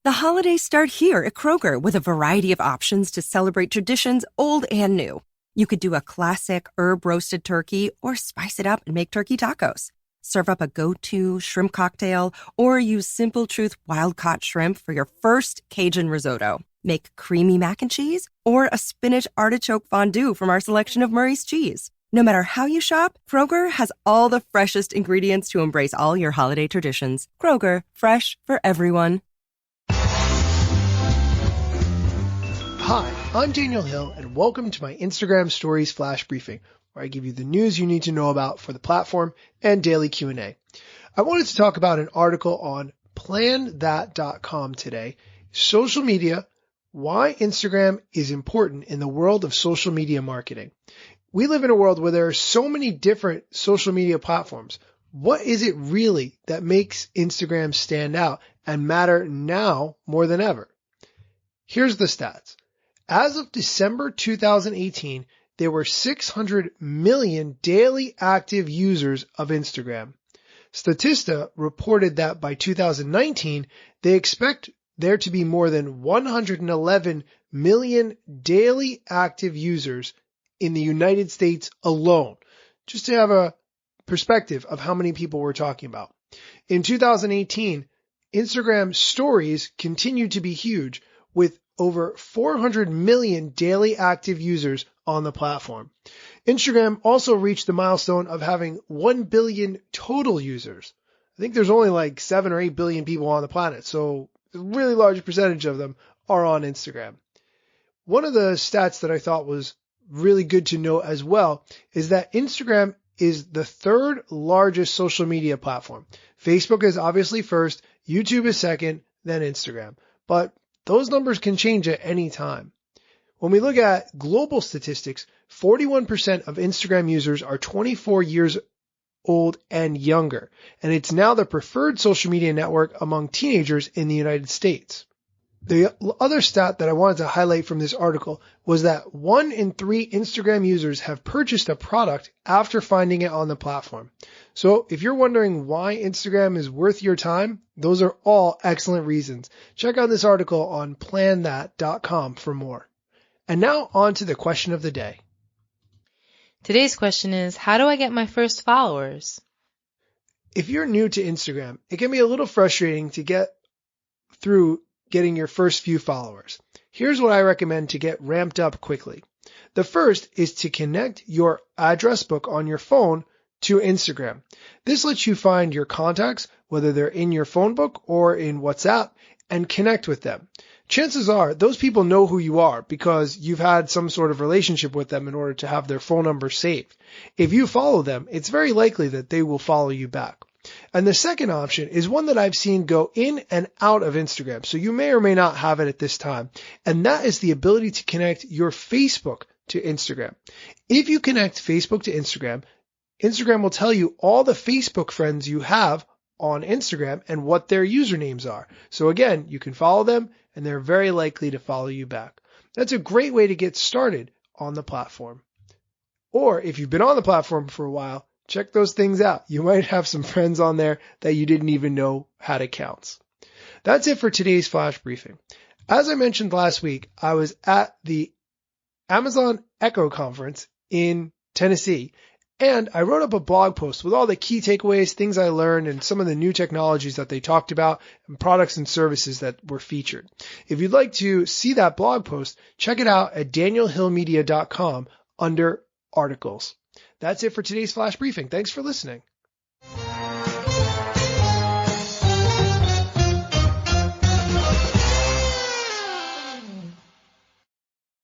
The holidays start here at Kroger with a variety of options to celebrate traditions old and new. You could do a classic herb-roasted turkey or spice it up and make turkey tacos. Serve up a go-to shrimp cocktail or use Simple Truth wild-caught shrimp for your first Cajun risotto. Make creamy mac and cheese or a spinach artichoke fondue from our selection of Murray's cheese. No matter how you shop, Kroger has all the freshest ingredients to embrace all your holiday traditions. Kroger, fresh for everyone. Hi, I'm Daniel Hill, and welcome to my Instagram Stories Flash Briefing, where I give you the news you need to know about for the platform and daily Q&A. I wanted to talk about an article on planthat.com today, Social Media, Why Instagram is Important in the World of Social Media Marketing. We live in a world where there are so many different social media platforms. What is it really that makes Instagram stand out and matter now more than ever? Here's the stats. As of December 2018, there were 600 million daily active users of Instagram. Statista reported that by 2019, they expect there to be more than 111 million daily active users in the United States alone, just to have a perspective of how many people we're talking about. In 2018, Instagram stories continued to be huge, with over 400 million daily active users on the platform. Instagram also reached the milestone of having 1 billion total users. I think there's only like 7 or 8 billion people on the planet, so a really large percentage of them are on Instagram. One of the stats that I thought was really good to know as well is that Instagram is the third largest social media platform. Facebook is obviously first, YouTube is second, then Instagram. But those numbers can change at any time. When we look at global statistics, 41% of Instagram users are 24 years old and younger, and it's now the preferred social media network among teenagers in the United States. The other stat that I wanted to highlight from this article was that 1 in 3 Instagram users have purchased a product after finding it on the platform. So if you're wondering why Instagram is worth your time, those are all excellent reasons. Check out this article on planthat.com for more. And now on to the question of the day. Today's question is, how do I get my first followers? If you're new to Instagram, it can be a little frustrating to get through getting your first few followers. Here's what I recommend to get ramped up quickly. The first is to connect your address book on your phone to Instagram. This lets you find your contacts, whether they're in your phone book or in WhatsApp, and connect with them. Chances are those people know who you are because you've had some sort of relationship with them in order to have their phone number saved. If you follow them, it's very likely that they will follow you back. And the second option is one that I've seen go in and out of Instagram, so you may or may not have it at this time, and that is the ability to connect your Facebook to Instagram. If you connect Facebook to Instagram, Instagram will tell you all the Facebook friends you have on Instagram and what their usernames are. So again, you can follow them, and they're very likely to follow you back. That's a great way to get started on the platform. Or if you've been on the platform for a while, check those things out. You might have some friends on there that you didn't even know had accounts. That's it for today's flash briefing. As I mentioned last week, I was at the Amazon Echo conference in Tennessee, and I wrote up a blog post with all the key takeaways, things I learned, and some of the new technologies that they talked about and products and services that were featured. If you'd like to see that blog post, check it out at danielhillmedia.com under articles. That's it for today's flash briefing. Thanks for listening.